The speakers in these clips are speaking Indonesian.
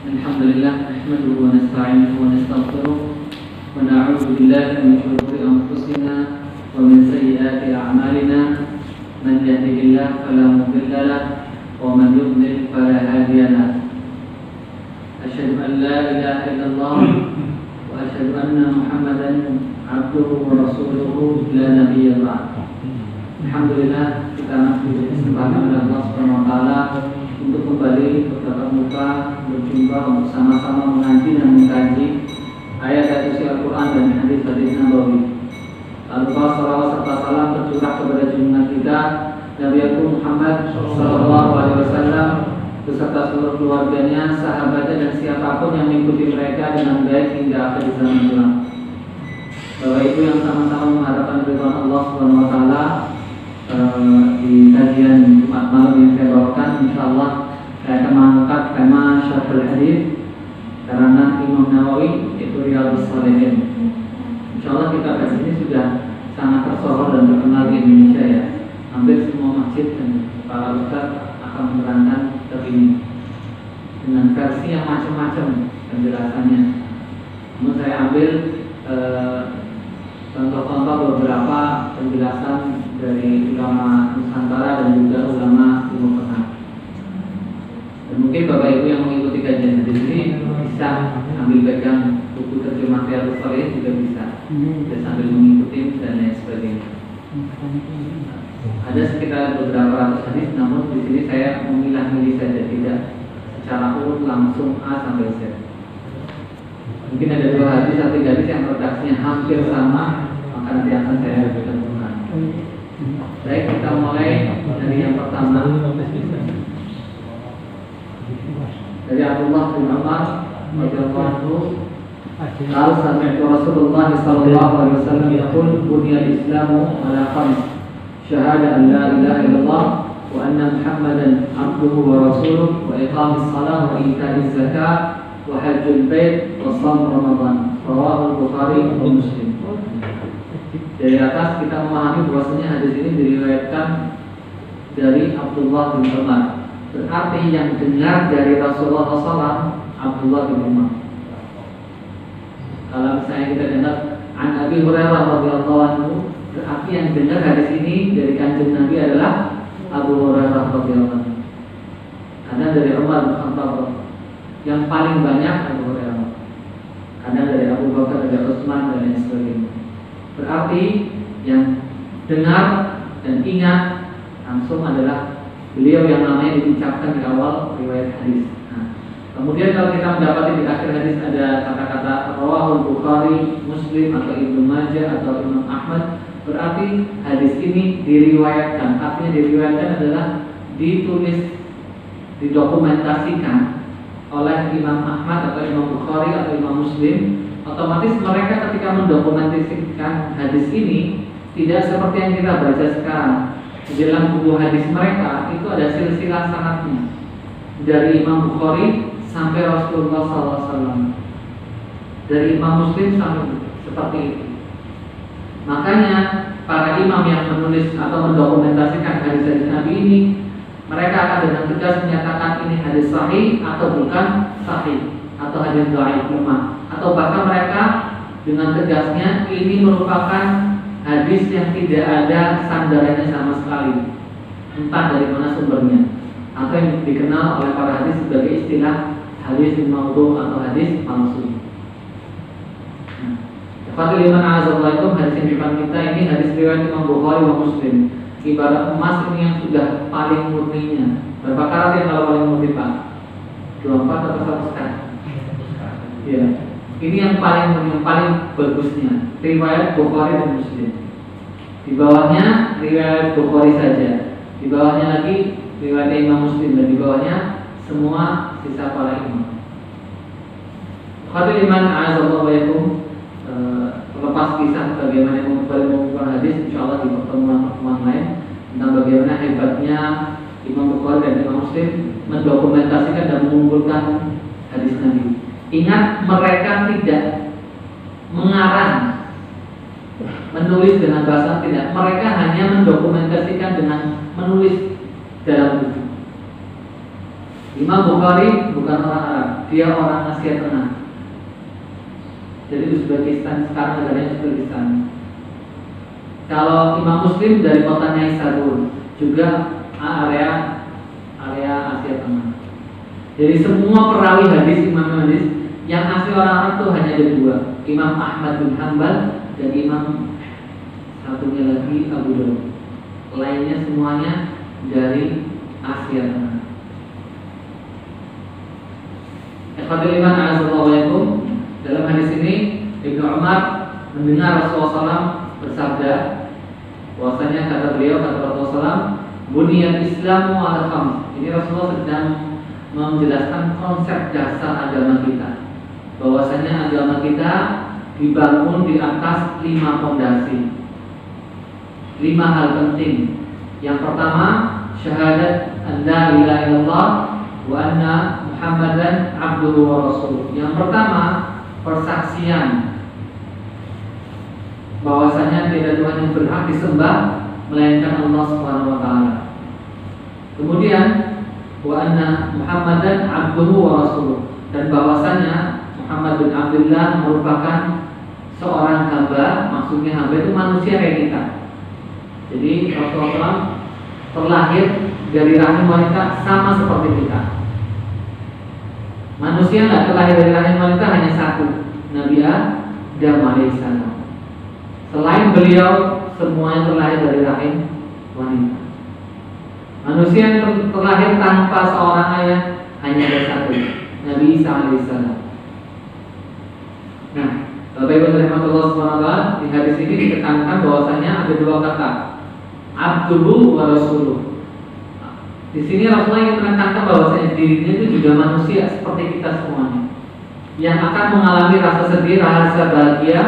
Alhamdulillah, nahmaduhu wa nasta'inuhu wa nastaghfiruh wa na'udzu billahi min shururi anfusina wa min sayyiati a'malina. Man yahdihillahu fala mudilla lahu wa man yudlil fala hadiya lahu. Asyhadu an la ilaha illallah wa asyhadu anna Muhammadan 'abduhu wa rasuluhu la nabiyya ba'd. Alhamdulillah, kita masih disempatkan oleh Allah Subhanahu wa taala untuk kembali bertatap muka, berjumpa untuk sama-sama mengaji dan mengkaji ayat-ayat suci Al-Quran dan hadis-hadis Nabawi. Lalu salawat serta salam tercurah kepada junjungan kita Nabi Muhammad sallallahu alaihi wasallam beserta seluruh keluarganya, sahabatnya dan siapapun yang mengikuti mereka dengan baik hingga akhir zaman kelak. Bapak Ibu yang sama-sama mengharapkan ridwan Allah Subhanahu wa taala, di kajian Jumat malam yang saya bawakan, insyaallah saya akan mengangkat tema Syarhul Hadis karena Imam Nawawi, yaitu Riyadhus Shalihin. Insyaallah kita di sini sudah sangat tersohor dan terkenal di Indonesia ya. Hampir semua masjid dan para ustaz akan menerangkan kitab ini dengan versi yang macam-macam penjelasannya. Namun saya ambil contoh-contoh beberapa penjelasan dari ulama Nusantara dan juga ulama Timur Tengah. Dan mungkin Bapak Ibu yang mengikuti kajian di sini bisa ambil pegang buku terjemah Riyadhus Shalihin juga bisa, dan sambil mengikuti dan lain sebagainya. Ada sekitar beberapa ratus hadis, namun di sini saya memilah-milih saja, tidak secara urut langsung A sampai Z. Mungkin ada 2 hadis atau 3 hadis yang redaksinya hampir sama, maka nanti akan saya tentukan. Baik, kita mulai dari yang pertama. Dari Abdullah bin Umar radhiyallahu anhu, qala sami'tu Rasulullah sallallahu alaihi wasallam yaqul buniyal Islamu ala khams, syahada an la ilaha illallah wa anna Muhammadan abduhu wa rasuluhu wa iqamis shalah wa ita'iz zakah wa hajjul bait wa shaum Ramadan. Rawahu Bukhari wa Muslim. Dari atas kita memahami bahwasanya hadis ini diriwayatkan dari Abdullah bin Umar. Berarti yang dengar dari Rasulullah SAW Abdullah bin Umar. Kalau misalnya kita dengar An Abi Hurairah radhiyallahu anhu, berarti yang dengar hadis ini dari kanjeng Nabi adalah Abu Hurairah radhiyallahu anhu. Ada dari Umar bin Khattab, yang paling banyak Abu Hurairah. Ada dari Abu Bakar, dari Utsman dan lain sebagainya. Berarti yang dengar dan ingat langsung adalah beliau yang namanya diucapkan di awal riwayat hadis. Nah, kemudian kalau kita mendapati di akhir hadis ada kata-kata Rawahul Bukhari, Muslim atau Ibnu Majah atau Imam Ahmad, berarti hadis ini diriwayatkan. Artinya diriwayatkan adalah ditulis, didokumentasikan oleh Imam Ahmad atau Imam Bukhari atau Imam Muslim. Otomatis mereka ketika mendokumentasikan hadis ini tidak seperti yang kita baca sekarang. Di dalam buku hadis mereka itu ada silsilah sanadnya dari Imam Bukhari sampai Rasulullah SAW, dari Imam Muslim sampai seperti itu. Makanya para imam yang menulis atau mendokumentasikan hadis-hadis Nabi ini, mereka akan dengan tegas menyatakan ini hadis sahih atau bukan sahih, atau hadis dhaif lemah, atau bahkan mereka dengan tegasnya ini merupakan hadis yang tidak ada sandarannya sama sekali, entah dari mana sumbernya, atau yang dikenal oleh para hadis sebagai istilah hadis maudhu atau hadis palsu. Fadil liman azallahu itu hadis yang depan kita ini hadis riwayat Imam Bukhari wa Muslim. Ibarat emas ini yang sudah paling murninya. Berapa karat yang kalau paling murni Pak? 24 atau 100 karat? Ya. Ini yang paling bagusnya riwayat Bukhari dan Muslim. Di bawahnya riwayat Bukhari saja. Di bawahnya lagi riwayat Imam Muslim, dan di bawahnya semua sisa para imam. Khadiman a'azallahu wa yakum. Lepas kisah bagaimana Imam Bukhari mengumpulkan hadis, insyaallah di pertemuan lain tentang bagaimana hebatnya Imam Bukhari dan Imam Muslim mendokumentasikan dan mengumpulkan hadis Nabi. Ingat, mereka tidak mengarang, menulis dengan bahasa tidak. Mereka hanya mendokumentasikan dengan menulis dalam wudhu. Imam Bukhari bukan orang Arab, dia orang Asia Tengah. Jadi Uzbekistan, sekarang negaranya Uzbekistan. Kalau Imam Muslim dari kota Naisabur, juga area Asia Tengah. Jadi semua perawi hadis Imam hadis yang asli orang Arab itu hanya ada dua, Imam Ahmad bin Hanbal dan Imam satunya lagi Abu Dawud. Lainnya semuanya dari Asia Tengah. Ikhwatul iman a'azzallahu. Dalam hadis ini Ibnu Umar mendengar Rasulullah SAW bersabda, bahwasanya kata beliau, kata Rasulullah SAW, buniyal Islamu ala khams. Ini Rasulullah sedang menjelaskan konsep dasar agama kita, bahwasanya agama kita dibangun di atas 5 fondasi, 5 hal penting. Yang pertama, syahadat an la ilaha illallah wa anna Muhammadan abduhu wa rasuluh. Yang pertama, persaksian bahwasanya tidak Tuhan yang berhak disembah melainkan Allah Subhanahu wa taala. Kemudian wa anna Muhammadan abduhu wa rasuluh, dan bahwasanya Muhammad bin Abdullah merupakan seorang hamba. Maksudnya hamba itu manusia kayak kita. Jadi Rasulullah SAW terlahir dari rahim wanita sama seperti kita. Manusia nggak terlahir dari rahim wanita hanya satu, Nabi Adam alaihissalam. Selain beliau, semuanya terlahir dari rahim wanita. Manusia yang terlahir tanpa seorang ayah hanya ada satu, Nabi Isa alaihissalam. Nah, Bapak Ibu rahimahullah SWT, di hadis ini ditekankan bahwasanya ada 2 kata, abduhu wa rasuluh. Di sini Rasulullah ingin menekankan bahwasanya dirinya itu juga manusia seperti kita semuanya, yang akan mengalami rasa sedih, rasa bahagia.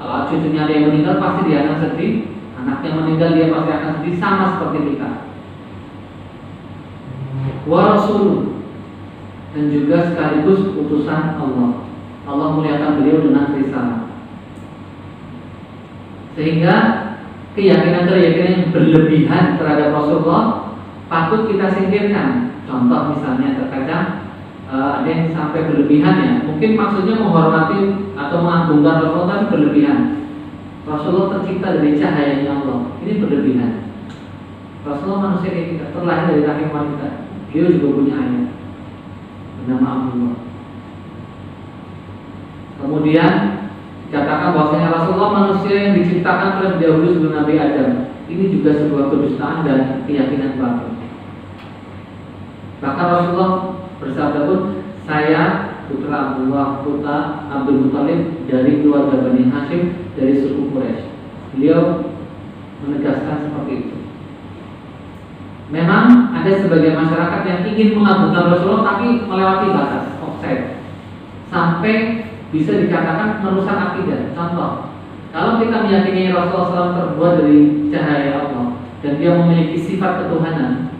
Kalau cucunya dia meninggal pasti dia akan sedih, anaknya meninggal dia pasti akan sedih, sama seperti kita. Wa rasuluh, dan juga sekaligus utusan Allah. Allah muliakan beliau dengan risalah. Sehingga keyakinan-keyakinan yang berlebihan terhadap Rasulullah patut kita singkirkan. Contoh misalnya terkadang ada yang sampai berlebihan ya. Mungkin maksudnya menghormati atau mengagungkan Rasulullah tapi berlebihan. Rasulullah tercipta dari cahayanya Allah. Ini berlebihan. Rasulullah manusia kayak kita, terlahir dari rahim wanita. Dia juga punya ayah bernama Abdullah. Kemudian dikatakan bahwasanya Rasulullah manusia yang diciptakan terlebih dahulu sebelum Nabi Adam. Ini juga sebuah kedustaan dan keyakinan batil. Bahkan Rasulullah bersabda pun, saya putra Abdullah, putra Abdul Muthalib dari keluarga Bani Hashim dari suku Quraisy. Beliau menegaskan seperti itu. Memang ada sebagian masyarakat yang ingin mengagungkan Rasulullah tapi melewati batas, offside, sampai bisa dikatakan merusak akidah. Contoh, kalau kita meyakini Rasulullah SAW terbuat dari cahaya Allah dan dia memiliki sifat ketuhanan,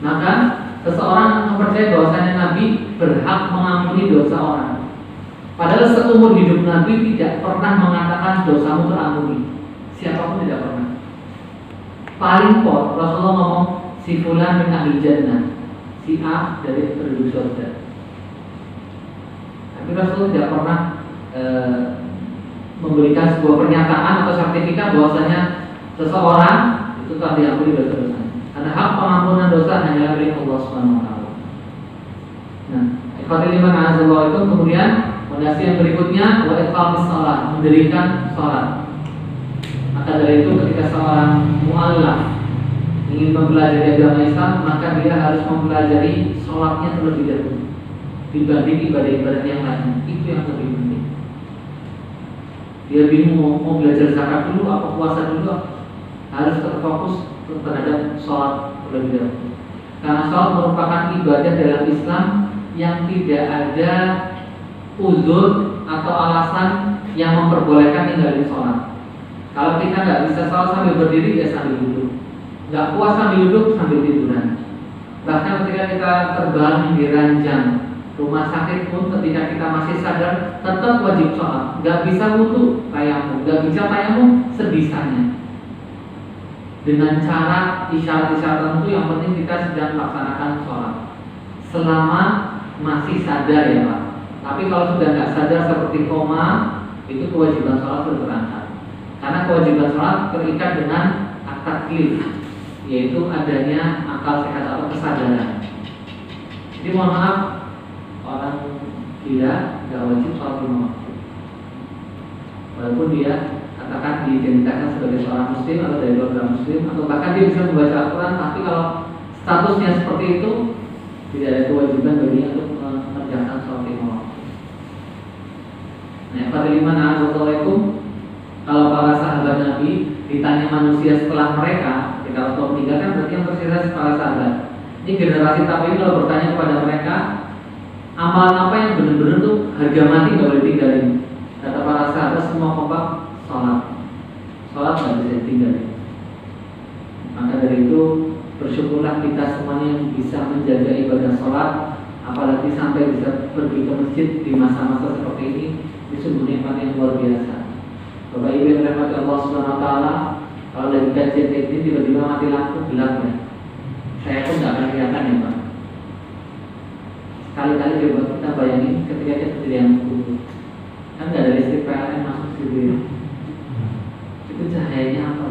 maka seseorang mempercayai bahwasanya Nabi berhak mengampuni dosa orang. Padahal seumur hidup Nabi tidak pernah mengatakan dosamu terampuni. Siapapun tidak pernah. Paling pot Rasulullah ngomong si fulan min ahli jannah, si A dari penduduk surga. Tapi Rasulullah tidak pernah memberikan sebuah pernyataan atau sertifikat bahwasanya seseorang itu telah diampuni dosa-dosanya. Karena hak pengampunan dosa hanyalah milik Allah Subhanahu wa taala. Nah, ikhwatul iman azza itu kemudian fondasi yang berikutnya wa iqamis shalah, mendirikan salat. Maka dari itu ketika seorang mu'allaf ingin mempelajari agama Islam, maka dia harus mempelajari sholatnya terlebih dahulu dibanding ibadah-ibadah yang lain. Itu yang lebih penting. Dia bingung mau belajar zakat dulu apa puasa dulu, harus terfokus terhadap sholat terlebih dahulu. Karena sholat merupakan ibadah dalam Islam yang tidak ada uzur atau alasan yang memperbolehkan tinggalin sholat. Kalau kita nggak bisa sholat sambil berdiri, ya sambil duduk. Nggak puas sambil duduk, sambil tiduran. Bahkan ketika kita terbaring di ranjang rumah sakit pun, ketika kita masih sadar, tetap wajib sholat. Nggak bisa wudu tayamum, nggak bisa tayamum sebisanya. dengan cara isyarat-isyarat tertentu. Yang penting kita sedang melaksanakan sholat selama masih sadar ya Pak. Tapi kalau sudah nggak sadar seperti koma, itu kewajiban sholat sudah berangkat. Karena kewajiban sholat terikat dengan at-taklif, yaitu adanya akal sehat atau kesadaran. Jadi mohon maaf, orang gila nggak wajib sholat 5 waktu, walaupun dia katakan diidentikan sebagai seorang muslim atau dari keluarga muslim, atau bahkan dia bisa membaca Al-Quran, tapi kalau statusnya seperti itu, tidak ada kewajiban baginya untuk mengerjakan sholat 5 waktu. Nah, yang kelima, assalamualaikum. Kalau para sahabat Nabi ditanya manusia setelah mereka, ketika Rasulullah meninggalkan, berarti yang tersisa para sahabat. Ini generasi tabi'in kalau bertanya kepada mereka, amalan apa yang benar-benar tuh harga mati nggak boleh tinggalin? Kata para sahabat semua kompak, sholat nggak bisa ditinggalin. Maka dari itu bersyukurlah kita semuanya yang bisa menjaga ibadah sholat, apalagi sampai bisa pergi ke masjid di masa-masa seperti ini. Ini sungguh nikmat yang luar biasa. Bapak Ibu yang dirahmati Allah Subhanahu Wa Taala, kalau lagi kajian ini tiba-tiba mati lampu gelap ya, saya pun nggak akan kelihatan ya Pak. Sekali-kali coba kita bayangin ketika kita berdiri yang kudu, kan nggak ada listrik PLN masuk sini, itu cahayanya apa?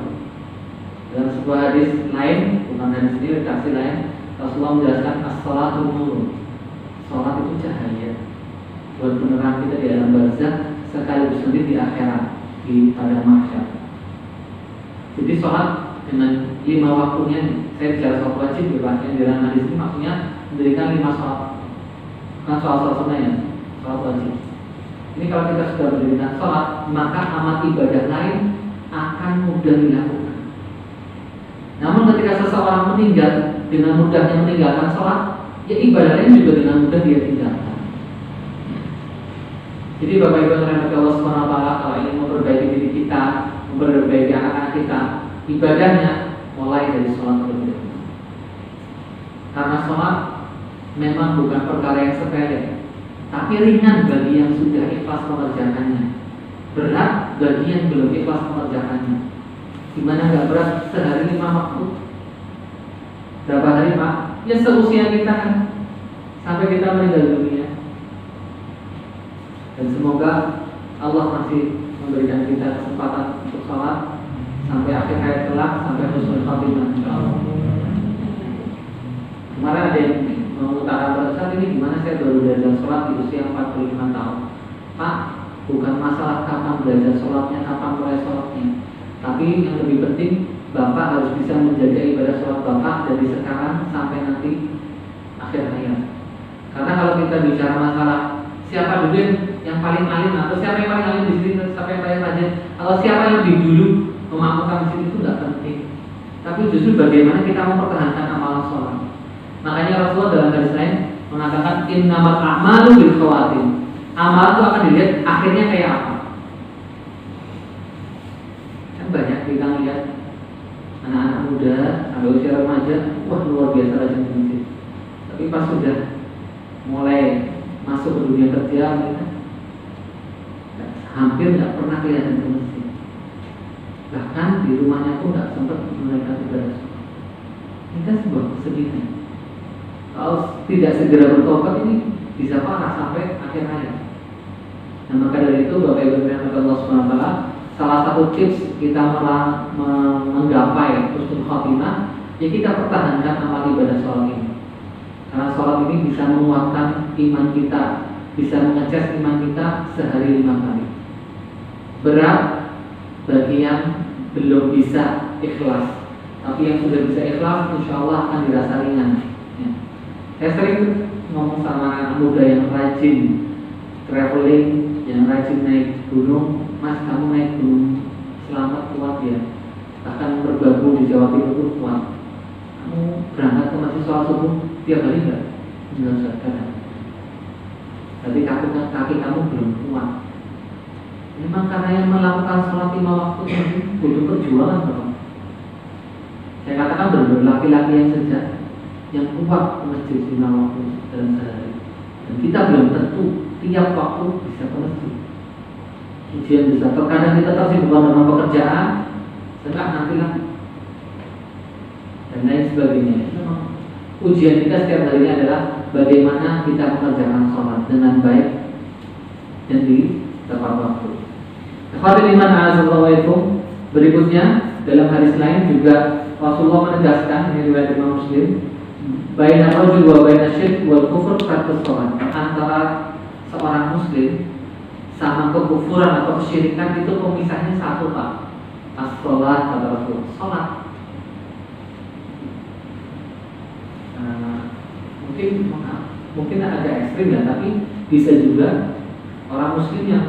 Dalam sebuah hadis lain, bukan hadis ini, redaksi lain, Rasulullah menjelaskan as-sholatu nur. Sholat itu cahaya buat penerang kita di alam barzakh, sekaligus nanti di akhirat, di padang mahsyar. Jadi sholat dengan 5 waktunya, saya bicara sholat wajib, yang di dalam hadis ini maksudnya mendirikan 5 sholat, bukan sholat sunnah ya, sholat wajib. Ini kalau kita sudah mendirikan sholat, maka amal ibadah lain akan mudah dilakukan. Namun ketika seseorang meninggal, dengan mudahnya meninggalkan sholat, ya ibadah lain juga dengan mudah dia tinggalkan. Jadi Bapak Ibu yang dirahmati Allah Subhanahu Wa Taala, kalau ingin memperbaiki diri kita, memperbaiki anak-anak kita, ibadahnya mulai dari sholat terlebih dahulu. Karena sholat memang bukan perkara yang sepele, tapi ringan bagi yang sudah ikhlas mengerjakannya, berat bagi yang belum ikhlas mengerjakannya. Gimana nggak berat? Sehari 5 waktu. Berapa hari Pak? Ya seusia kita kan, sampai kita meninggal dunia. Dan semoga Allah masih memberikan kita kesempatan untuk sholat sampai akhir hayat kelak, sampai husnul khatimah insyaallah. Kemarin ada yang mengutarakan pada saat ini, gimana saya baru belajar sholat di usia 45 tahun. Pak, bukan masalah kapan belajar sholatnya, kapan mulai sholatnya, tapi yang lebih penting Bapak harus bisa menjaga ibadah sholat Bapak dari sekarang sampai nanti akhir hayat. Karena kalau kita bicara masalah siapa dulu yang paling alim, atau siapa yang paling alim di sini, siapa yang paling rajin, atau siapa yang lebih dulu memakmurkan masjid, itu tidak penting. Tapi justru bagaimana kita mempertahankan amalan sholat. Makanya Rasulullah dalam hadis lain mengatakan innamal a'malu bil khawatim. Amal itu akan dilihat akhirnya kayak apa. Kan banyak kita lihat anak-anak muda sampai usia remaja, wah luar biasa rajin di masjid. Tapi pas sudah mulai masuk ke dunia kerja, mereka hampir nggak pernah kelihatan ke masjid. Bahkan di rumahnya pun nggak sempat mereka ibadah. Ini kan sebuah kesedihan. Kalau tidak segera bertobat, ini bisa parah sampai akhir hayat. Nah, maka dari itu Bapak Ibu yang Allah Subhanahu Wa Taala, salah satu tips kita menggapai husnul khatimah, ya kita pertahankan amal ibadah sholat ini. Karena sholat ini bisa menguatkan iman kita, bisa mengecas iman kita sehari 5 kali. Berat bagi yang belum bisa ikhlas, tapi yang sudah bisa ikhlas, insya Allah akan dirasa ringan. Ya. Saya sering ngomong sama anak muda yang rajin traveling, yang rajin naik gunung, Mas kamu naik gunung selamat kuat ya, bahkan bergabung di Jawa Timur pun kuat. Kamu berangkat ke masjid sholat subuh tiap hari enggak? Enggak usah kadang. Tapi kaki kamu belum kuat. Memang karena yang melakukan sholat 5 waktu ini butuh perjuangan bro. Saya katakan benar-benar laki-laki yang sejak, yang kuat ke masjid 5 waktu dalam sehari. Dan kita belum tentu tiap waktu bisa ke masjid. Ujian bisa, terkadang kita tersibuk dengan pekerjaan, setelah nanti lah dan lain sebagainya. Memang ujian kita setiap harinya adalah bagaimana kita mengerjakan sholat dengan baik dan di tepat waktu. Hadirin azallahu. Berikutnya dalam hadis lain juga Rasulullah menegaskan, ini riwayat Imam Muslim, baina rajul wa baina syirk wal kufur tarkus sholat. Antara seorang muslim sama kekufuran atau kesyirikan itu pemisahnya satu, Pak. As-sholat kata Rasul, sholat. Mungkin agak ekstrim ya, tapi bisa juga orang muslim yang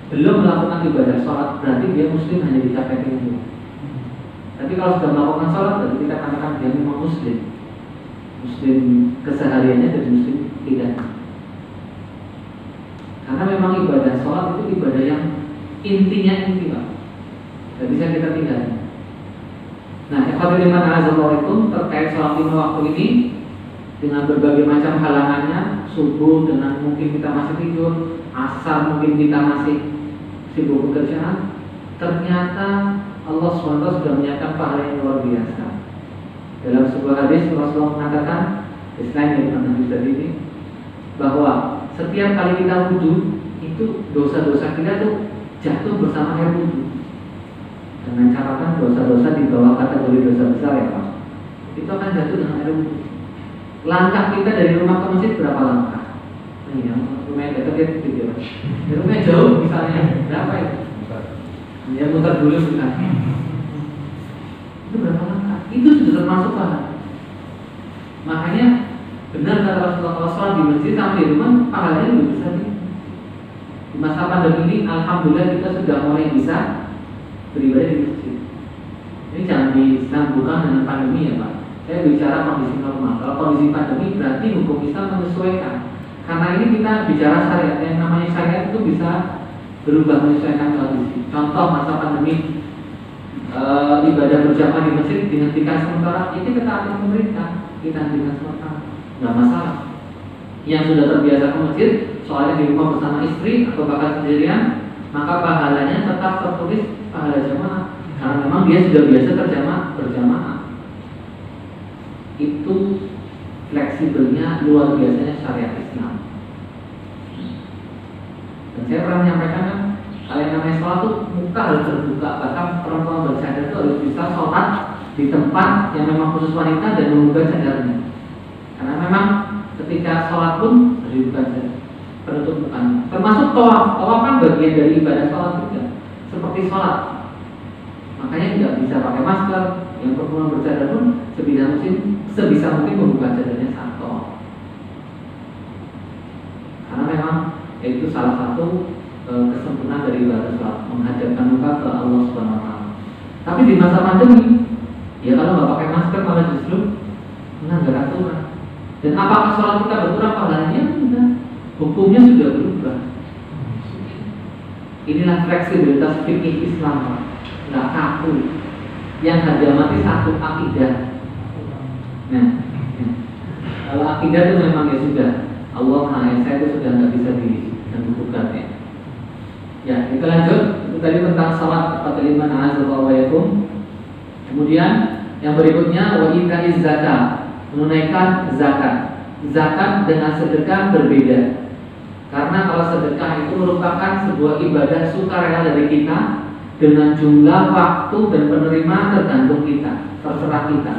belum melakukan ibadah sholat berarti dia muslim hanya di KTP itu. Tapi kalau sudah melakukan sholat berarti kita katakan dia memang muslim kesehariannya dan muslim tidak. Karena memang ibadah sholat itu ibadah yang intinya inti, Pak. Tidak bisa kita tinggalkan. Nah, ikhwatiddin azallahu terkait sholat 5 waktu ini dengan berbagai macam halangannya, subuh dengan mungkin kita masih tidur, asar mungkin kita masih sibuk pekerjaan, ternyata Allah SWT sudah menyiapkan pahala yang luar biasa. Dalam sebuah hadis Rasulullah mengatakan, selain dari hadis tadi ini, bahwa setiap kali kita wudhu itu dosa-dosa kita tuh jatuh bersama air wudhu. Dengan catatan dosa-dosa di bawah kategori dosa besar ya Pak, itu akan jatuh dengan air wudhu. Langkah kita dari rumah ke masjid berapa langkah? Nah, ya, rumahnya dekat gitu ya. Rumahnya jauh misalnya berapa itu? Ya muter dulu bukan. Itu berapa langkah? Itu sudah termasuk pahala. Makanya benar kata Rasulullah, kalau sholat di masjid sama di rumah pahalanya lebih besar. Di masa pandemi ini alhamdulillah kita sudah mulai bisa beribadah di masjid. Ini jangan disambungkan dengan pandemi ya Pak. Saya bicara kondisi normal. Kalau kondisi pandemi berarti hukum Islam menyesuaikan. Karena ini kita bicara syariat, yang namanya syariat itu bisa berubah menyesuaikan kondisi. Contoh masa pandemi, ibadah berjamaah di masjid dihentikan sementara, ini ketaatan pemerintah, kita hentikan sementara, nggak masalah. Yang sudah terbiasa ke masjid, soalnya di rumah bersama istri atau bahkan sendirian, maka pahalanya tetap tertulis pahala jamaah, karena memang dia sudah biasa berjamaah. Itu fleksibelnya luar biasanya syariat Islam. Dan saya pernah menyampaikan kan, kalau yang namanya sholat itu muka harus terbuka, bahkan perempuan bercadar itu harus bisa sholat di tempat yang memang khusus wanita dan membuka cadarnya. Karena memang ketika sholat pun harus dibuka cadar, penutup mukanya. Termasuk tawaf kan bagian dari ibadah sholat juga, seperti sholat. Makanya tidak bisa pakai masker. Yang perempuan bercadar pun sebisa mungkin membuka cadarnya saat tawaf. Karena memang itu salah satu kesempurnaan dari ibadah sholat, menghadapkan muka ke Allah Subhanahu wa taala. Tapi di masa pandemi, ya kalau nggak pakai masker malah justru melanggar aturan. Dan apakah sholat kita berkurang pahalanya? Tidak. Hukumnya sudah berubah. Inilah fleksibilitas fikih Islam, nggak kaku. Yang harga mati satu akidah. Nah, kalau akidah itu memang ya sudah Allah Maha Esa itu sudah nggak bisa digugat ya. Ya, kita lanjut. Itu tadi tentang salat 45 azallahu. Kemudian yang berikutnya wa itaiz zakat, menunaikan zakat. Zakat dengan sedekah berbeda. Karena kalau sedekah itu merupakan sebuah ibadah sukarela dari kita, dengan jumlah waktu dan penerima tergantung kita, terserah kita.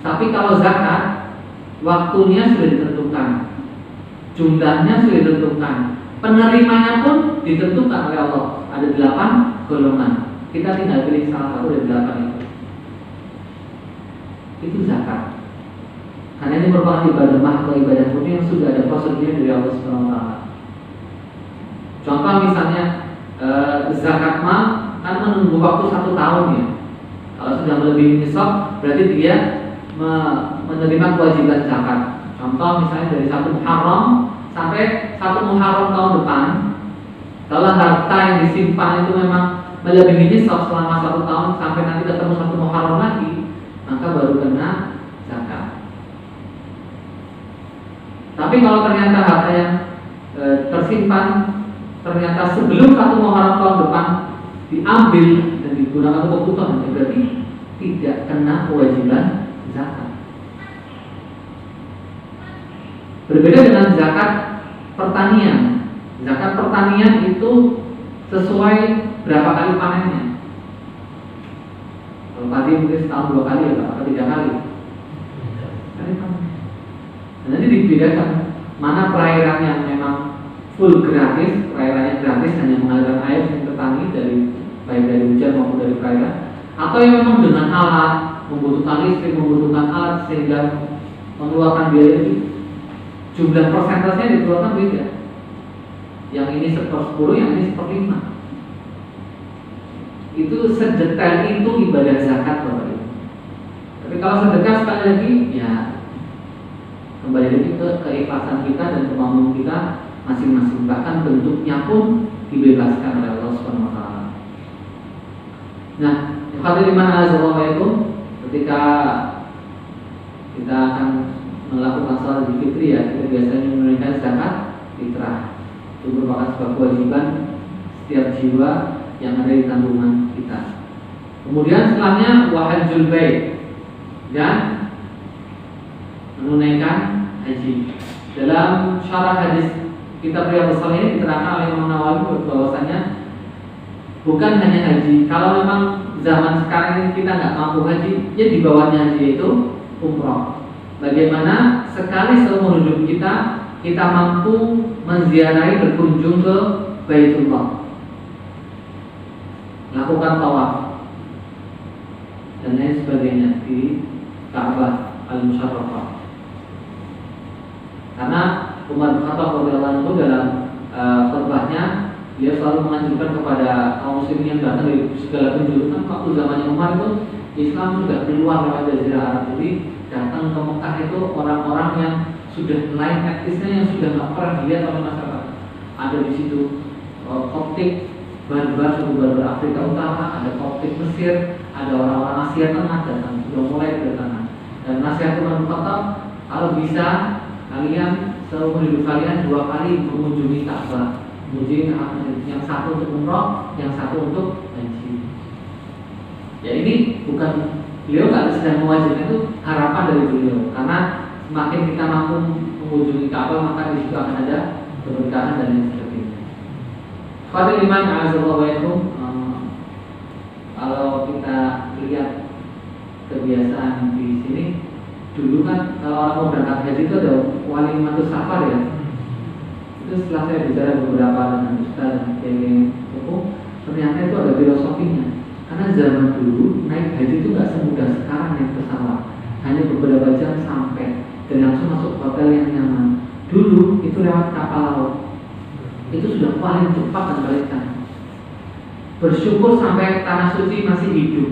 Tapi kalau zakat, waktunya sudah ditentukan, jumlahnya sudah ditentukan, penerimanya pun ditentukan oleh Allah. Ada 8 golongan. Kita tinggal pilih salah satu dari 8 itu. Itu zakat. Karena ini merupakan ibadah atau ibadah murni yang sudah ada prosedurnya dari Allah Subhanahu wa taala. Contoh misalnya zakat mal kan menunggu waktu 1 tahun ya. Kalau sudah melebihi nisab berarti dia menerima kewajiban zakat. Contoh misalnya dari 1 Muharram sampai 1 Muharram tahun depan, kalau harta yang disimpan itu memang melebihi nisab selama 1 tahun sampai nanti ketemu 1 Muharram lagi, maka baru kena zakat. Tapi kalau ternyata harta yang tersimpan ternyata sebelum 1 Muharram tahun depan diambil dan digunakan untuk kebutuhan, berarti tidak kena kewajiban zakat. Berbeda dengan zakat pertanian. Zakat pertanian itu sesuai berapa kali panennya. Kalau tadi mungkin setahun 2 kali atau 3 kali. Dan nanti dibedakan mana perairan yang memang full gratis, perairannya gratis hanya mengalirkan air yang petani dari baik dari hujan maupun dari perairan, atau yang memang dengan alat, membutuhkan listrik, membutuhkan alat sehingga mengeluarkan biaya lebih. Jumlah persentasenya dikeluarkan beda. Yang ini 1/10, yang ini 1/5. Itu sedetail itu ibadah zakat, Bapak Ibu. Tapi kalau sedekah sekali lagi, ya kembali lagi ke keikhlasan kita dan kemampuan kita masing-masing. Bahkan bentuknya pun dibebaskan oleh Allah Subhanahu wa taala. Nah, hadirin azza ketika kita akan melakukan salat Idul Fitri ya, kita biasanya menunaikan zakat fitrah. Itu merupakan sebuah kewajiban setiap jiwa yang ada di tanggungan kita. Kemudian setelahnya wahajul bait dan menunaikan haji. Dalam syarah hadis kitab Riyadhus Shalihin diterangkan oleh Imam Nawawi bahwasanya bukan hanya haji. Kalau memang zaman sekarang ini kita nggak mampu haji, ya di bawahnya haji itu umroh. Bagaimana sekali seumur hidup kita mampu menziarahi, berkunjung ke Baitullah, lakukan tawaf dan lain sebagainya di Ka'bah Al-Musharrafah. Karena Umar bin Khattab radhiyallahu anhu dalam khutbahnya dia selalu menganjurkan kepada kaum muslimin yang datang dari segala penjuru. Kan waktu zamannya Umar itu Islam sudah keluar lewat Jazirah Arab, jadi datang ke Mekah itu orang-orang yang sudah lain etnisnya, yang sudah nggak pernah dilihat oleh masyarakat. Ada di situ Koptik, Barbar, suku Barbar Afrika Utara, ada Koptik Mesir, ada orang-orang Asia Tengah datang, sudah mulai berdatangan. Dan nasihat Umar bin Khattab, kalau bisa kalian seumur hidup kalian 2 kali mengunjungi Ka'bah, mengunjungi yang satu untuk umroh, yang satu untuk haji. Ya ini bukan beliau nggak sedang mewajibkan, itu harapan dari beliau, karena semakin kita mampu mengunjungi Ka'bah maka di situ akan ada keberkahan dan lain sebagainya. Fadil iman azallahu. Kalau kita lihat kebiasaan di sini, dulu kan kalau orang mau berangkat haji itu ada walimatus safar ya. Itu setelah saya bicara beberapa dengan ustaz dan kiai sepuh, ternyata itu ada filosofinya. Karena zaman dulu naik haji itu nggak semudah sekarang naik pesawat, hanya beberapa jam sampai dan langsung masuk hotel yang nyaman. Dulu itu lewat kapal laut, itu sudah paling cepat dan paling canggih. Bersyukur sampai tanah suci masih hidup.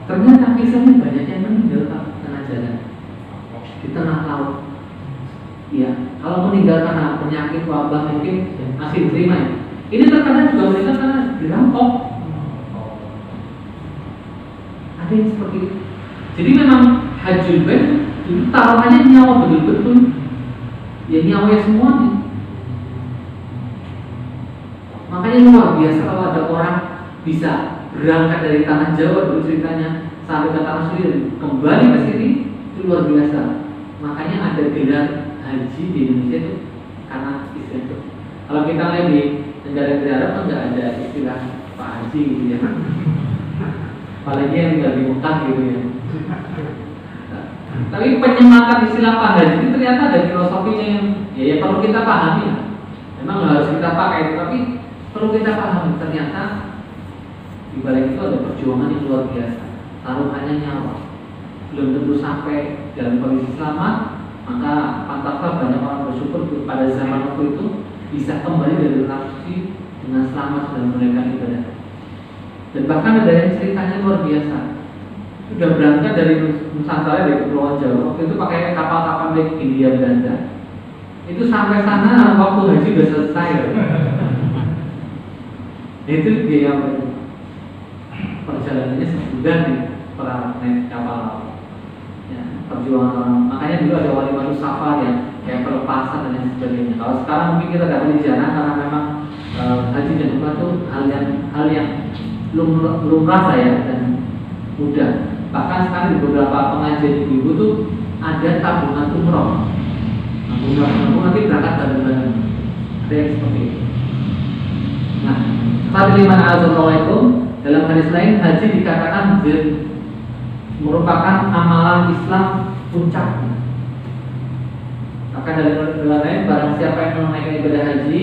Ternyata kisahnya banyak yang meninggal tengah jalan di tengah laut. Ya, kalau meninggal karena penyakit wabah mungkin masih diterima ya. Ini terkadang juga meninggal karena dirampok. Ada yang seperti itu. Jadi memang hajjul bait itu taruhannya nyawa betul-betul. Ya nyawanya semuanya. Makanya luar biasa kalau ada orang bisa berangkat dari tanah Jawa dulu ceritanya sampai ke tanah suci dan kembali ke sini, itu luar biasa. Makanya ada gelar haji di Indonesia itu karena istilah itu. Kalau kita lihat di negara-negara kan nggak ada istilah Pak Haji gitu ya. Apalagi yang tinggal di Mekah gitu ya. Tapi penyemangat istilah Pak Haji itu ternyata ada filosofinya yang ya perlu kita pahami ya. Memang nggak harus kita pakai, tapi perlu kita pahami. Ternyata di balik itu ada perjuangan yang luar biasa. Taruhannya nyawa. Belum tentu sampai dalam kondisi selamat, maka pantaslah banyak orang bersyukur pada zaman waktu itu bisa kembali dari tanah suci dengan selamat dan menunaikan ibadah. Dan bahkan ada yang ceritanya luar biasa. Sudah berangkat dari Nusantara, dari Kepulauan Jawa, waktu itu pakai kapal-kapal milik India Belanda. Itu sampai sana waktu haji sudah selesai. Itu biaya perjalanannya sebulan nih para naik kapal laut. Ya, perjuangan orang. Makanya dulu ada walimatus safar ya, kayak pelepasan dan lain sebagainya. Kalau sekarang mungkin kita dapat di sana karena memang haji dan umrah itu hal yang lumrah lah ya dan mudah. Bahkan sekarang di beberapa pengajian ibu-ibu tuh ada tabungan umroh. Tabungan nanti berangkat bareng-bareng. Ada yang seperti itu. Nah, fadliman azallahu dalam hadis lain haji dikatakan merupakan amalan Islam puncaknya. Maka dari lain barang siapa yang menunaikan ibadah haji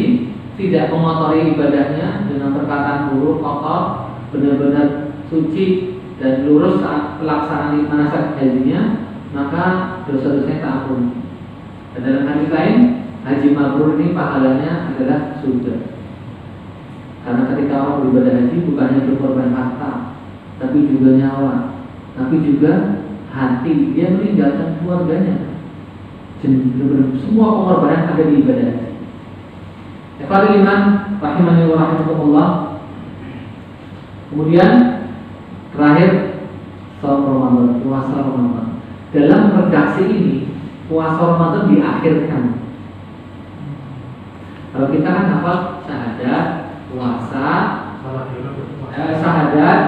tidak mengotori ibadahnya dengan perkataan buruk, kotor, benar-benar suci dan lurus saat pelaksanaan manasik hajinya, maka dosa-dosanya tak ampun. Dan dalam hadis lain, haji mabrur ini pahalanya adalah surga. Karena ketika orang beribadah haji bukan hanya berkorban harta, tapi juga nyawa, tapi juga hati. Dia meninggalkan keluarganya. Semua pengorbanan ada di ibadah haji. Ikhwatul iman rahimani wa rahimakumullah. Kemudian terakhir saum Ramadan, puasa Ramadan. Dalam redaksi ini puasa Ramadan diakhirkan. Kalau kita kan hafal syahadat, puasa, syahadat,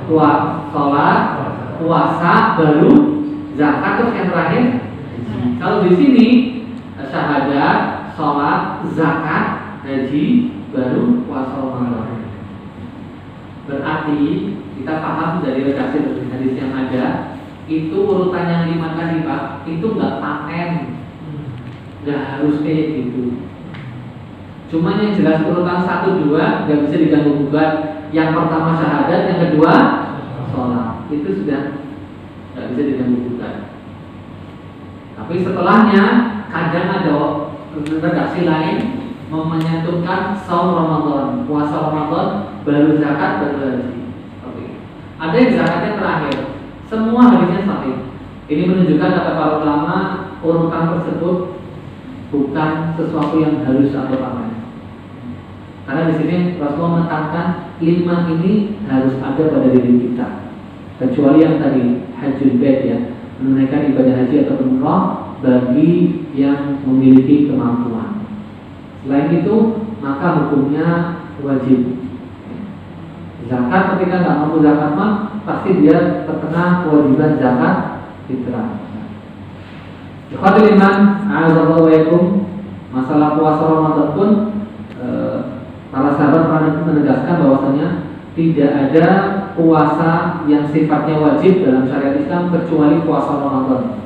sholat, puasa, baru zakat, terus yang terakhir. Kalau di sini syahadat, sholat, zakat, haji, baru puasa Ramadan. Berarti kita paham dari redaksi hadis yang ada, itu urutan yang 5 tadi Pak, itu nggak paten, nggak harus kayak gitu. Cuma yang jelas urutan 1, 2 nggak bisa diganggu gugat. Yang pertama syahadat, yang kedua sholat, itu sudah nggak bisa diganggu gugat. Tapi setelahnya kadang ada redaksi lain menyentuhkan saum Ramadan, puasa Ramadan, baru zakat, baru haji. Ada yang zakatnya terakhir. Semua hadisnya sahih. Ini menunjukkan kata para ulama urutan tersebut bukan sesuatu yang harus atau paten. Karena di sini Rasulullah menekankan 5 ini harus ada pada diri kita. Kecuali yang tadi hajjul bait ya, menunaikan ibadah haji atau umrah bagi yang memiliki kemampuan. Selain itu, maka hukumnya wajib. Zakat ketika nggak mampu zakat mah pasti dia terkena kewajiban zakat fitrah. Ikhwatul iman, a'adzallahu wa iyyakum. Masalah puasa Ramadan pun para sahabat pernah menegaskan bahwasanya tidak ada puasa yang sifatnya wajib dalam syariat Islam kecuali puasa Ramadan.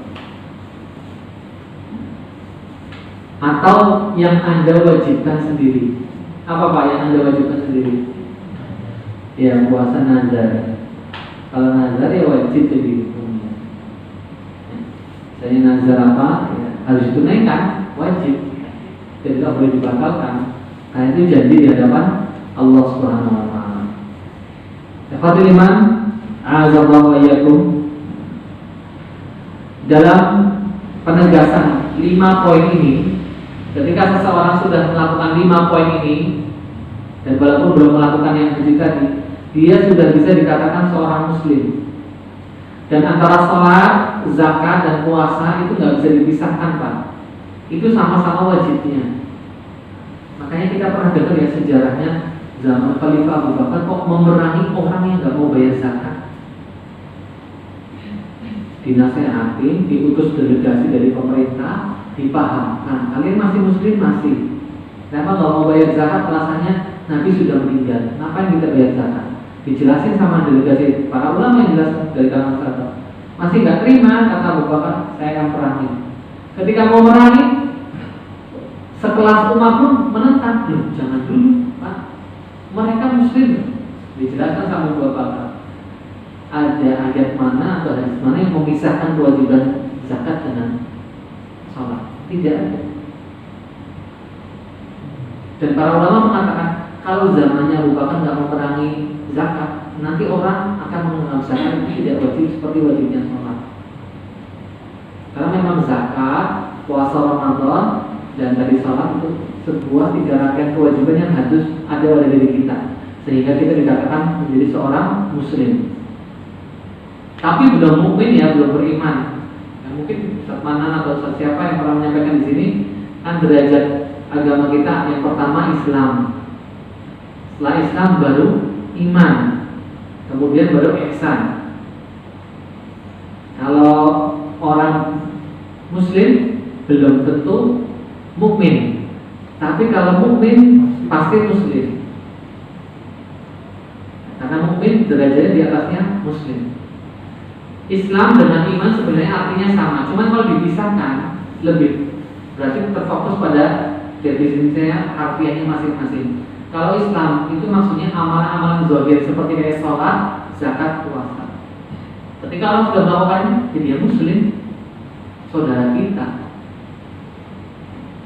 Atau yang Anda wajibkan sendiri. Apa Pak yang Anda wajibkan sendiri? Ya, puasa nazar. Kalau nazar ya wajib jadi hukumnya. Saya nazar apa? Ya, harus ditunaikan, wajib. Jadi tidak boleh dibatalkan. Karena itu janji di hadapan Allah Subhanahu wa taala. Ikhwatul iman, a'adzallahu wa iyyakum. Dalam penegasan 5 poin ini, ketika seseorang sudah melakukan 5 poin ini dan walaupun belum melakukan yang haji tadi, dia sudah bisa dikatakan seorang muslim. Dan antara sholat, zakat, dan puasa itu nggak bisa dipisahkan Pak. Itu sama-sama wajibnya. Makanya kita pernah dengar ya sejarahnya zaman Khalifah Abu Bakar kok memerangi orang yang nggak mau bayar zakat. Dinasehatin, diutus delegasi dari pemerintah, dipahamkan. Kalian masih muslim masih. Kenapa nggak mau bayar zakat? Alasannya Nabi sudah meninggal. Ngapain kita bayar zakat? Dijelasin sama delegasi para ulama yang jelas dari kalangan sahabat. Masih nggak terima, kata Abu Bakar, saya akan perangi. Ketika mau merangi, sekelas umat pun menentang. Jangan dulu, Pak. Mereka muslim. Dijelaskan sama Abu Bakar. Ada ayat mana atau hadis mana yang memisahkan kewajiban zakat dengan sholat? Tidak ada. Dan para ulama mengatakan kalau zamannya Abu Bakar nggak memerangi zakat, nanti orang akan menganggap zakat itu tidak wajib seperti wajibnya sholat. Karena memang zakat, puasa Ramadan, dan tadi sholat itu sebuah 3 rangkaian kewajiban yang harus ada pada diri kita, sehingga kita dikatakan menjadi seorang muslim. Tapi belum mukmin ya, belum beriman. Ya, mungkin mana atau siapa yang pernah menyampaikan di sini kan derajat agama kita yang pertama Islam. Setelah Islam baru iman, kemudian baru ihsan. Kalau orang Muslim belum tentu mukmin, tapi kalau mukmin pasti Muslim. Karena mukmin derajatnya di atasnya Muslim. Islam dengan iman sebenarnya artinya sama, cuman kalau dipisahkan lebih berarti terfokus pada definisinya harfiahnya masing-masing. Kalau Islam itu maksudnya amalan-amalan zahir seperti kayak sholat, zakat, puasa. Ketika orang sudah melakukannya, jadi dia Muslim, saudara kita.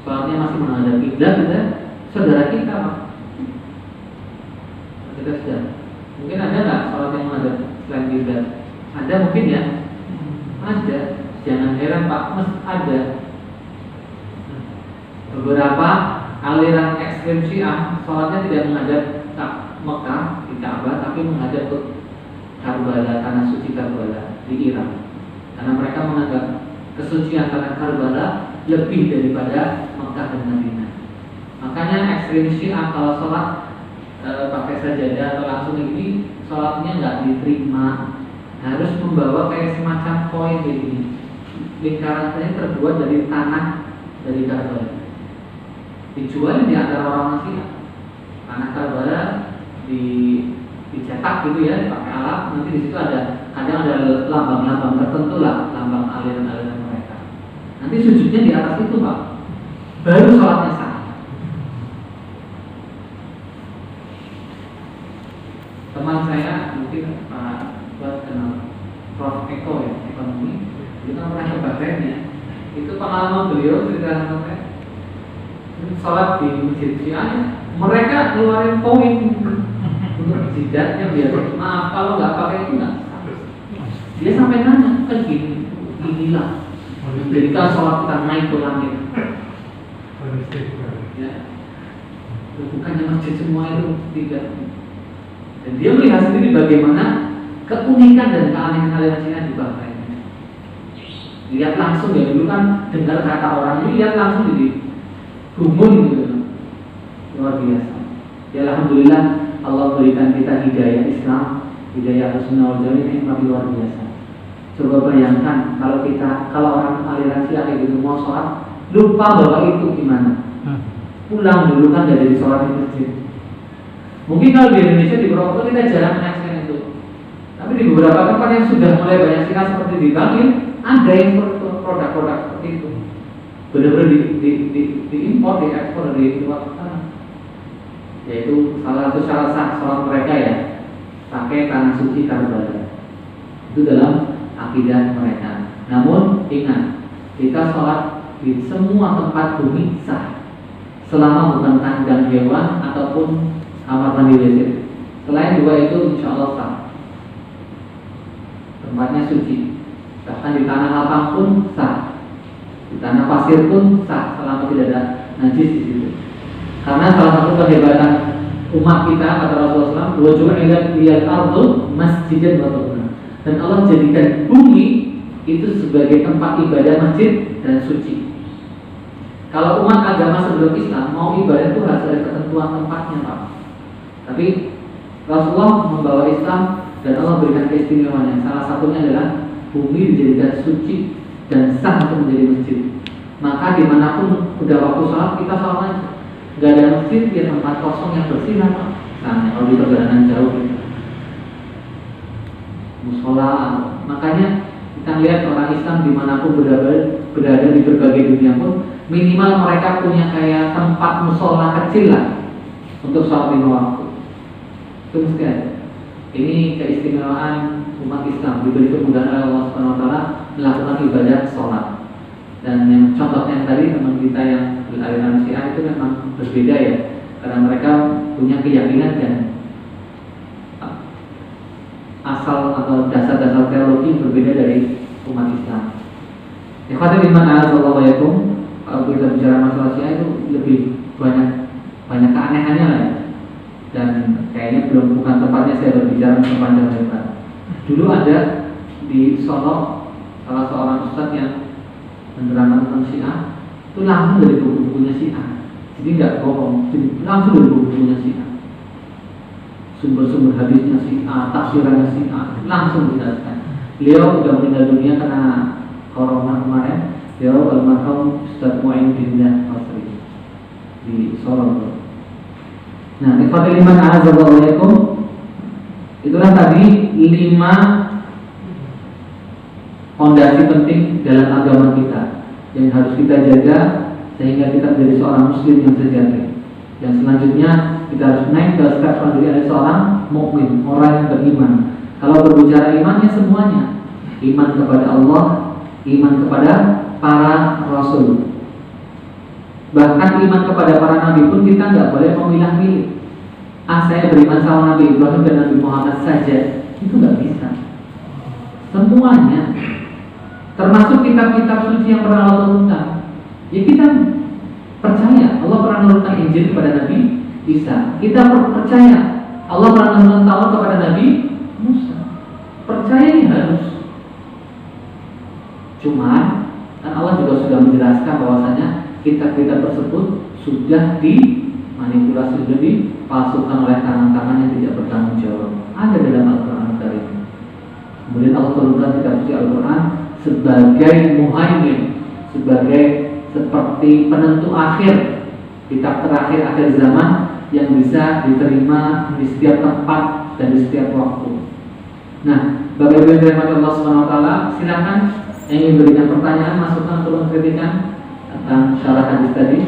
Sholatnya masih menghadap kiblat, saudara kita, Pak. Kita sudah. Mungkin ada nggak sholat yang menghadap selain kiblat? Ada mungkin ya. Ada. Jangan heran Pak, ada. Beberapa aliran ekstrem Syiah sholatnya tidak menghadap Mekah di Ka'bah, tapi menghadap ke Karbala, tanah suci Karbala di Irak. Karena mereka menganggap kesucian tanah Karbala lebih daripada Mekah dan Madinah. Makanya ekstrem Syiah kalau sholat pakai sajadah atau langsung ini, sholatnya nggak diterima, harus membawa kayak semacam koin ini. Lingkarannya terbuat dari tanah dari Karbala. Dijual di antara orang Syiah. Tanah Karbala dicetak gitu ya, pakai alat. Nanti di situ ada kadang ada lambang-lambang tertentu lah, lambang aliran-aliran mereka. Nanti sujudnya di atas itu Pak. Baru sholatnya sah. Teman saya mungkin Pak buat kenal Prof Eko ya, ekonomi. Itu kan pernah coba ya. Itu pengalaman beliau cerita sama saya. Sholat di masjid Syiah, mereka keluarin koin untuk jidatnya biar maaf kalau nggak pakai itu nggak. Dia sampai nanya kan inilah jika sholat kita naik ke langit. Ya, bukannya masjid semua itu tidak. Dan dia melihat sendiri bagaimana keunikan dan keanehan aliran Syiah di bangsa ini. Lihat langsung ya, dulu kan dengar kata orang ini, lihat langsung di gumun gitu, luar biasa. Ya alhamdulillah Allah berikan kita hidayah Islam, hidayah Ahlussunnah wal Jamaah ini luar biasa. Coba bayangkan kalau orang aliran Syiah gitu mau sholat lupa bawa itu gimana? Pulang dulu kan dari sholat di masjid. Mungkin kalau di Indonesia di Purwokerto kita jarang menyaksikan itu. Tapi di beberapa tempat yang sudah mulai banyak Syiah seperti di Bangil, ada yang produk-produk seperti itu. Benar-benar diimpor, diekspor dari luar sana. Yaitu salah satu syarat sah sholat mereka ya, pakai tanah suci Karbala. Itu dalam akidah mereka. Namun ingat, kita sholat di semua tempat bumi sah, selama bukan kandang hewan ataupun kamar mandi WC. Selain dua itu insya Allah sah. Tempatnya suci. Bahkan di tanah lapang pun sah. Di tanah pasir pun sah selama tidak ada najis di situ. Karena salah satu kehebatan umat kita kata Rasulullah SAW, wa ju'ilat liyal ardu masjidan wa tahura. Dan Allah jadikan bumi itu sebagai tempat ibadah masjid dan suci. Kalau umat agama sebelum Islam mau ibadah itu harus ada ketentuan tempatnya Pak. Tapi Rasulullah membawa Islam dan Allah berikan keistimewaannya. Salah satunya adalah bumi dijadikan suci dan sah untuk menjadi masjid. Maka dimanapun udah waktu sholat kita sholat aja. Gak ada masjid di tempat kosong yang bersih Pak. Nah, kalau di perjalanan jauh gitu. Musola. Makanya kita lihat orang Islam dimanapun berada di berbagai dunia pun minimal mereka punya kayak tempat musola kecil lah untuk sholat 5 waktu. Itu mesti ada. Ini keistimewaan umat Islam, diberi kemudahan oleh Allah SWT melakukan ibadah sholat. Dan yang contoh yang tadi teman kita yang beraliran Syiah itu memang berbeda ya, karena mereka punya keyakinan dan asal atau dasar-dasar teologi berbeda dari umat Islam. Ikhwatul iman a'azzallahu wa yakum. Kalau kita bicara masalah Syiah itu lebih banyak keanehannya lah ya. Dan kayaknya belum bukan tempatnya saya berbicara sepanjang lebar. Dulu ada di Solo salah seorang ustadz yang menerangkan tentang Syiah itu langsung dari buku-bukunya Syiah. Jadi nggak bohong, langsung dari buku-bukunya Syiah. Sumber-sumber hadisnya Syiah, tafsirannya Syiah, langsung dijelaskan. Beliau sudah meninggal dunia karena corona kemarin. Beliau almarhum Ustaz Mu'ainuddin Masri di Solo. Nah, ikhwatul iman a'azzallahu. Itulah tadi 5 fondasi penting dalam agama kita yang harus kita jaga sehingga kita menjadi seorang muslim yang sejati. Yang selanjutnya kita harus naik ke step selanjutnya adalah seorang mukmin, orang yang beriman. Kalau berbicara iman ya semuanya, iman kepada Allah, iman kepada para rasul. Bahkan iman kepada para nabi pun kita nggak boleh memilah-milih. Saya beriman sama Nabi Ibrahim dan Nabi Muhammad saja, itu nggak bisa. Semuanya, termasuk kitab-kitab suci yang pernah Allah turunkan, ya kita percaya Allah pernah menurunkan Injil kepada Nabi Isa. Kita percaya Allah pernah menurunkan Taurat kepada Nabi Musa. Percaya ini harus. Cuman kan Allah juga sudah menjelaskan bahwasanya kitab-kitab tersebut sudah dimanipulasi, sudah dipalsukan oleh tangan-tangan yang tidak bertanggung jawab. Ada dalam Al-Quran Karim. Kemudian Allah turunkan kitab suci Al-Quran sebagai muhaimin, sebagai seperti penentu akhir, kitab terakhir akhir zaman yang bisa diterima di setiap tempat dan di setiap waktu. Nah, Bapak Ibu yang dirahmati Allah Subhanahu wa taala, silakan yang ingin berikan pertanyaan, masukan atau kritikan tentang syarah hadis tadi.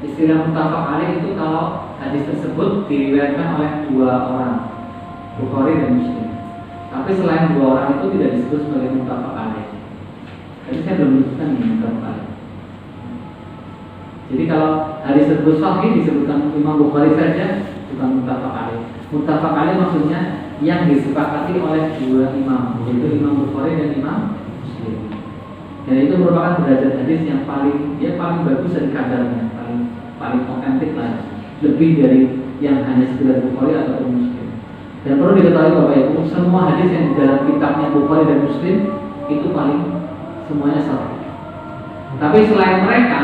Istilah muttafaq alaih itu kalau hadis tersebut diriwayatkan oleh 2 orang, Bukhari dan Muslim. Tapi selain 2 orang itu tidak disebut sebagai muttafaq alaih. Jadi saya belum menyebutkan ini muttafaq alaih. Jadi kalau hadis tersebut sahih disebutkan Imam Bukhari saja, bukan muttafaq alaih. Muttafaq alaih maksudnya yang disepakati oleh 2 imam, yaitu Imam Bukhari dan Imam Muslim. Dan itu merupakan derajat hadis yang paling bagus dari kadarnya, paling otentik lah, lebih dari yang hanya sekedar Bukhari ataupun Muslim. Dan perlu diketahui Bapak Ibu, semua hadis yang di dalam kitabnya Bukhari dan Muslim itu paling semuanya sahih. Tapi selain mereka,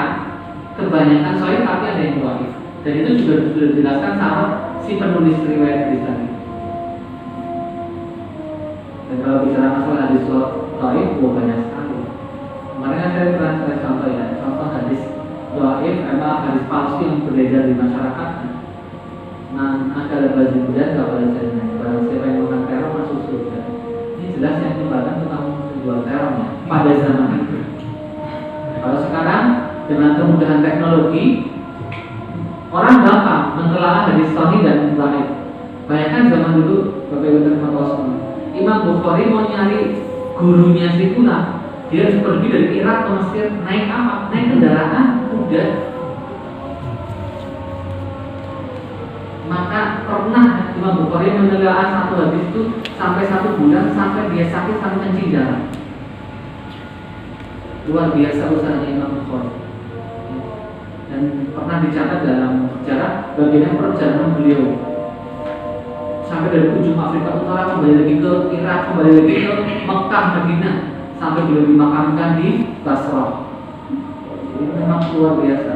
kebanyakan sahih tapi ada yang dhaif. Dan itu juga sudah dijelaskan sama si penulis riwayat hadis tadi. Dan kalau bicara masalah hadis dhaif, banyak sekali. Kemarin saya pernah contoh ya, contoh hadis dhaif, hadis palsu yang beredar di masyarakat. Nah, ada baju budak gak boleh jadi. Barang siapa yang makan teror masuk surga. Ini jelas yang dibahas tentang penjual terornya pada zaman itu. Kalau sekarang dengan kemudahan teknologi, orang gampang mentelaah hadis sahih dan dhaif. Bayangkan zaman dulu, Bapak Ibu terima Imam Bukhari mau nyari gurunya si Fulan. Dia harus pergi dari Irak ke Mesir, naik apa? Naik kendaraan kuda. Maka pernah Imam Bukhari menelaah satu hadis itu sampai 1 bulan, sampai dia sakit sampai kencing darah. Luar biasa usahanya Imam Bukhari. Dan pernah dicatat dalam sejarah bagaimana perjalanan beliau sampai dari ujung Afrika Utara, kembali lagi ke Irak, kembali lagi ke Mekah, Madinah, sampai beliau dimakamkan di Basrah. Jadi memang luar biasa.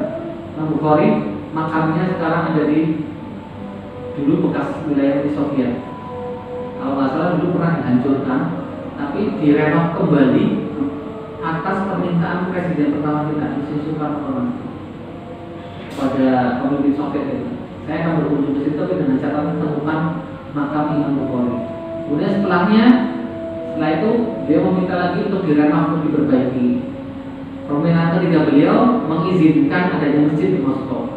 Imam Bukhari makamnya sekarang ada di dulu bekas wilayah Uni Soviet. Kalau nggak salah dulu pernah dihancurkan, tapi direnov kembali atas permintaan Presiden pertama kita, Soekarno pada pemimpin Soviet itu. Saya akan berkunjung ke situ tapi dengan catatan temukan makam Imam Bukhari. Kemudian setelah itu dia meminta lagi untuk direnov, untuk diperbaiki. Permintaan ketiga beliau mengizinkan adanya masjid di Moskow.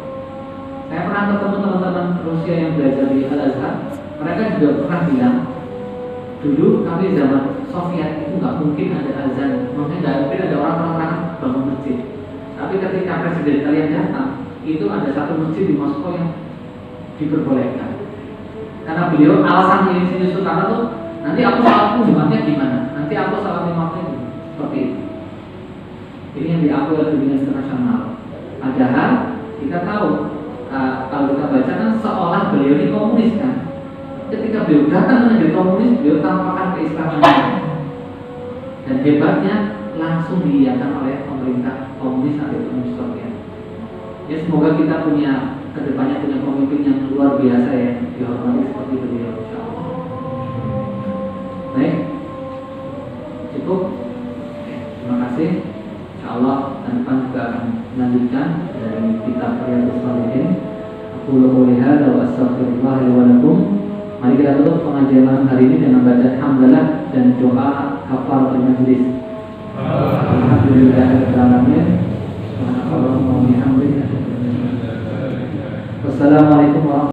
Saya pernah ketemu teman-teman Rusia yang belajar di Al-Azhar. Mereka juga pernah bilang, dulu kami zaman Soviet itu nggak mungkin ada azan, maksudnya nggak mungkin ada orang-orang bangun masjid. Tapi ketika Presiden kalian datang, itu ada satu masjid di Moskow yang diperbolehkan. Karena beliau alasan ini Soekarno tuh, nanti aku salat Jumatnya gimana? Nanti aku salat Jumatnya seperti itu. Ini yang diakui oleh dunia internasional. Padahal kita tahu, kalau kita baca kan seolah beliau ini komunis kan. ketika beliau datang ke negeri komunis, beliau tampakkan keislamannya. Dan hebatnya langsung diiyakan oleh pemerintah komunis saat itu Uni Soviet. Ya semoga kita punya kedepannya punya pemimpin yang luar biasa ya, dihormati seperti beliau insyaallah. Baik, cukup. Terima kasih. Insyaallah dan depan juga akan melanjutkan dari kitab Riyadhus Shalihin. Aku qouli hadza wa astaghfirullah li wa lakum. Mari kita tutup pengajian malam hari ini dengan bacaan hamdalah dan doa kafaratul majlis. Alhamdulillahirabbil alamin. Wassalamualaikum warahmatullahi wabarakatuh.